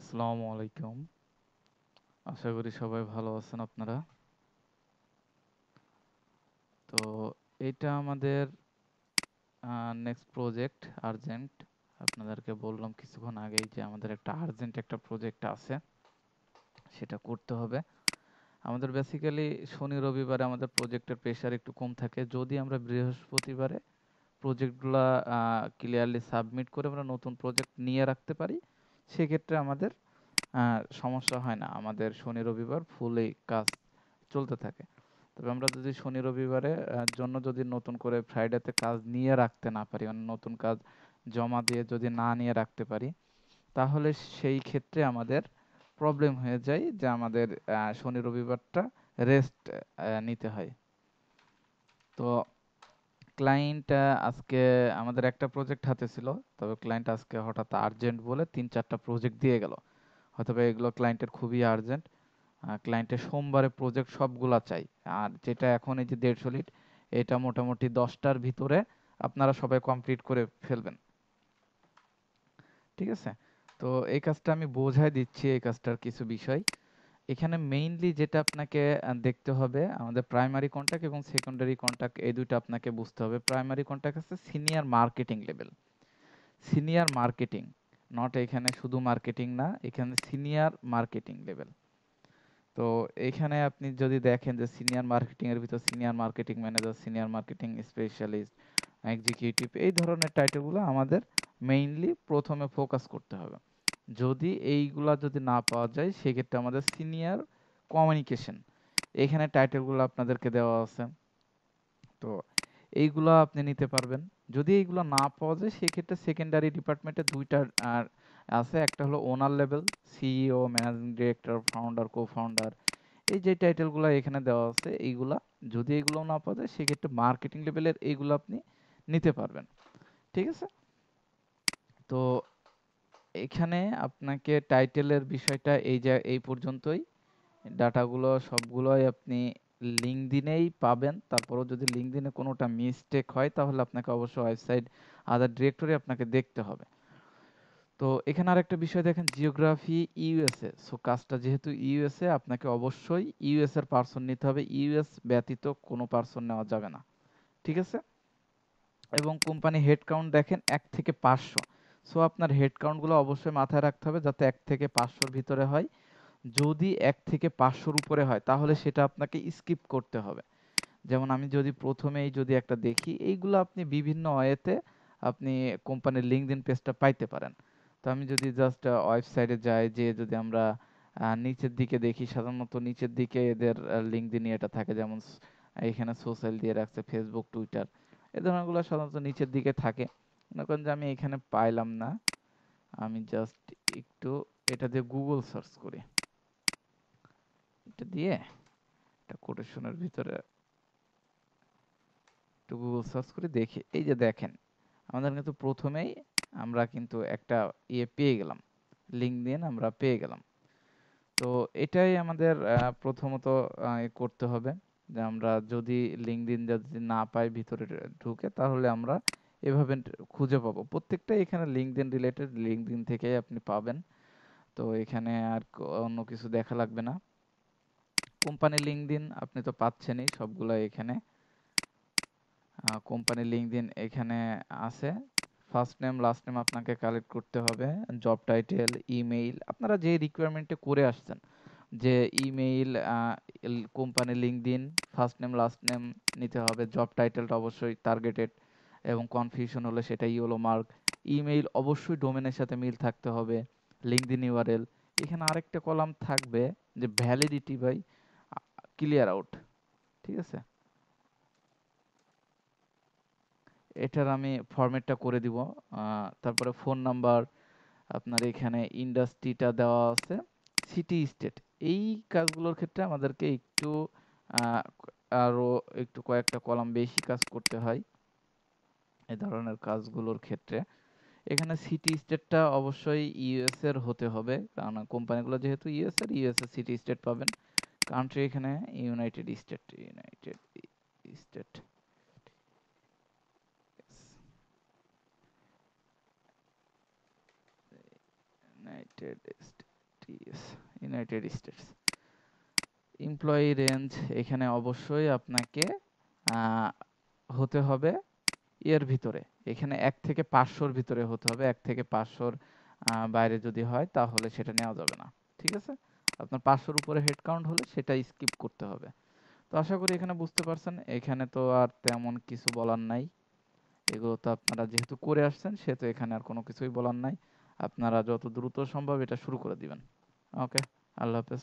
আসসালামু আলাইকুম। আশা করি সবাই ভালো আছেন আপনারা। তো এটা আমাদের নেক্সট প্রজেক্ট আর্জেন্ট। আপনাদেরকে বললাম কিছুক্ষণ আগেই যে আমাদের একটা আর্জেন্ট একটা প্রজেক্ট আছে, সেটা করতে হবে। আমাদের বেসিক্যালি শনি রবিবারে আমাদের প্রজেক্টের প্রেশার একটু কম থাকে। যদি আমরা বৃহস্পতিবারে প্রজেক্টগুলা ক্লিয়ারলি সাবমিট করে আমরা নতুন প্রজেক্ট নিয়ে রাখতে পারি, সেক্ষেত্রে আমাদের সমস্যা হয় না। আমাদের শনি রবিবার ফুলই কাজ চলতে থাকে। তবে আমরা যদি শনি রবিবারে জন্য যদি নতুন করে ফ্রাইডেতে কাজ নিয়ে রাখতে না পারি, মানে নতুন কাজ জমা দিয়ে যদি না নিয়ে রাখতে পারি, তাহলে সেই ক্ষেত্রে আমাদের প্রবলেম হয়ে যায় যে আমাদের শনি রবিবারটা রেস্ট নিতে হয়। তো ক্লায়েন্ট আজকে আমাদের একটা প্রজেক্ট হাতে ছিল, তবে ক্লায়েন্ট আজকে হঠাৎ আর্জেন্ট বলে 3-4টা প্রজেক্ট দিয়ে গেল। হয়তোবা এগুলো ক্লায়েন্টের খুবই আর্জেন্ট। ক্লায়েন্টের সোমবারে প্রজেক্ট সবগুলা চাই। আর যেটা এখন এই যে 150 লিট, এটা মোটামুটি 10টার ভিতরে আপনারা সবাই কমপ্লিট করে ফেলবেন। ঠিক আছে? তো এই কাজটা আমি বোঝাই দিচ্ছি, এই কাজটার কিছু বিষয়। এখানে মেইনলি যেটা আপনাকে দেখতে হবে, আমাদের প্রাইমারি কন্টাক্ট এবং সেকেন্ডারি কন্টাক্ট এই দুইটা আপনাকে বুঝতে হবে। প্রাইমারি কন্টাক্ট আছে senior marketing level. Senior marketing, not এখানে শুধু মার্কেটিং না, এখানে সিনিয়র মার্কেটিং লেভেল। তো এইখানে আপনি যদি দেখেন যে সিনিয়র মার্কেটিং এর ভিতর senior marketing manager, senior marketing specialist, executive, এই ধরনের টাইটেলগুলো আমাদের মেইনলি প্রথমে ফোকাস করতে হবে। যদি এইগুলা যদি না পাওয়া যায়, সেক্ষেত্রে আমাদের সিনিয়র কমিউনিকেশন, এখানে টাইটেলগুলো আপনাদেরকে দেওয়া আছে। তো এইগুলো আপনি নিতে পারবেন। যদি এইগুলো না পাওয়া যায়, সেক্ষেত্রে সেকেন্ডারি ডিপার্টমেন্টে দুইটা আর আছে। একটা হলো owner level, CEO, managing director, founder, co founder, এই যে টাইটেলগুলো এখানে দেওয়া আছে, এইগুলা যদি এগুলো না পাওয়া যায়, সেক্ষেত্রে মার্কেটিং লেভেলের এইগুলো আপনি নিতে পারবেন। ঠিক আছে? তো এখানে আপনাকে টাইটেলের বিষয়টা এই পর্যন্তই। ডাটাগুলো সবগুলোই আপনি লিঙ্কডইনেই পাবেন। তারপরেও যদি লিঙ্কডইনে কোনোটা মিস্টেক হয়, তাহলে আপনাকে অবশ্যই ওয়েবসাইট আদার ডিরেক্টরি আপনাকে দেখতে হবে। তো এখানে আরেকটা বিষয় দেখেন, জিওগ্রাফি ইউএসএ। সো কাজটা যেহেতু ইউএসএ, আপনাকে অবশ্যই ইউএস এর পার্সন নিতে হবে। ইউএস ব্যতীত কোনো পার্সন নেওয়া যাবে না। ঠিক আছে? এবং কোম্পানি হেড কাউন্ট দেখেন 1 থেকে 500। সো আপনার হেড কাউন্টগুলো অবশ্যই মাথায় রাখতে হবে যাতে 1 থেকে 500-র ভিতরে হয়। যদি 1 থেকে 500-র উপরে হয়, তাহলে সেটা আপনাকে স্কিপ করতে হবে। যেমন আমি যদি প্রথমেই যদি একটা দেখি, এইগুলো আপনি বিভিন্ন ওয়েতে আপনি কোম্পানির লিঙ্কডইন পেজটা পাইতে পারেন। তো আমি যদি জাস্ট ওয়েবসাইটে যাই, যেয়ে যদি আমরা নিচের দিকে দেখি, সাধারণত নিচের দিকে এদের লিঙ্কডইন এটা থাকে। যেমন এখানে সোশ্যাল দিয়ে রাখছে, ফেসবুক, টুইটার, এই ধরনেরগুলো সাধারণত নিচের দিকে থাকে। মনে করেন যে আমি এখানে পাইলাম না, আমি জাস্ট একটু এটা দিয়ে গুগল সার্চ করি। এটা দিয়ে একটা কোটেশনের ভিতরে একটু গুগল সার্চ করে দেখি। এই যে দেখেন, আমাদের কিন্তু প্রথমেই আমরা কিন্তু একটা পেয়ে গেলাম, লিঙ্কডইন আমরা পেয়ে গেলাম। তো এটাই আমাদের প্রথমত করতে হবে, যে আমরা যদি লিঙ্কডইন যদি না পাই ভিতরে ঢুকে, তাহলে আমরা এভাবে খুঁজে পাবো। প্রত্যেকটাই এখানে লিঙ্কডইন রিলেটেড, লিঙ্কডইন থেকেই আপনি পাবেন। তো এখানে আর অন্য কিছু দেখা লাগবে না। কোম্পানি লিঙ্কডইন আপনি তো পাচ্ছেনই সবগুলো এখানে। কোম্পানি লিঙ্কডইন এখানে আছে। ফার্স্ট নেম লাস্ট নেম আপনাকে কালেক্ট করতে হবে, জব টাইটেল, ইমেইল, আপনারা যে রিকোয়ারমেন্টে করে আসছেন, যে email, company LinkedIn, first name last name নিতে হবে। জব টাইটেলটা অবশ্যই টার্গেটেড, এবং কনফিউশন হলে সেটা ইয়েলো মার্ক। ইমেইল অবশ্যই ডোমেনের সাথে মিল থাকতে হবে। লিঙ্কডইন ইউআরএল, এখানে আরেকটা কলাম থাকবে যে ভ্যালিডিটি বাই ক্লিয়ার আউট। ঠিক আছে? এটার আমি ফরম্যাটটা করে দিব। তারপরে ফোন নাম্বার, আপনার এখানে ইন্ডাস্ট্রিটা দেওয়া আছে, সিটি স্টেট। এই কাজগুলোর ক্ষেত্রে আমাদেরকে একটু আহ, আরো একটু কয়েকটা কলাম বেশি কাজ করতে হয় এই ধরনের কাজগুলোর ক্ষেত্রে। এখানে সিটি স্টেটটা অবশ্যই ইউএস এর হতে হবে, কারণ কোম্পানিগুলো যেহেতু ইউএস এর সিটি স্টেট পাবেন। কান্ট্রি এখানে United state, state, United state. US, United states. Employee range এখানে অবশ্যই আপনাকে হতে হবে এর ভিতরে, এখানে 1 থেকে 500-র ভিতরে হতে হবে। 1 থেকে 500-র বাইরে যদি হয় তাহলে সেটা নেওয়া যাবে না। ঠিক আছে? আপনার 500-র উপরে হেড কাউন্ট হলে সেটা স্কিপ করতে হবে। তো আশা করি এখানে বুঝতে পারছেন। এখানে তো আর তেমন কিছু বলার নাই। এগুলো তো আপনারা যেহেতু করে আসছেন সেহেতু এখানে আর কোনো কিছুই বলার নাই। আপনারা যত দ্রুত সম্ভব এটা শুরু করে দিবেন। ওকে, আল্লাহ হাফেজ।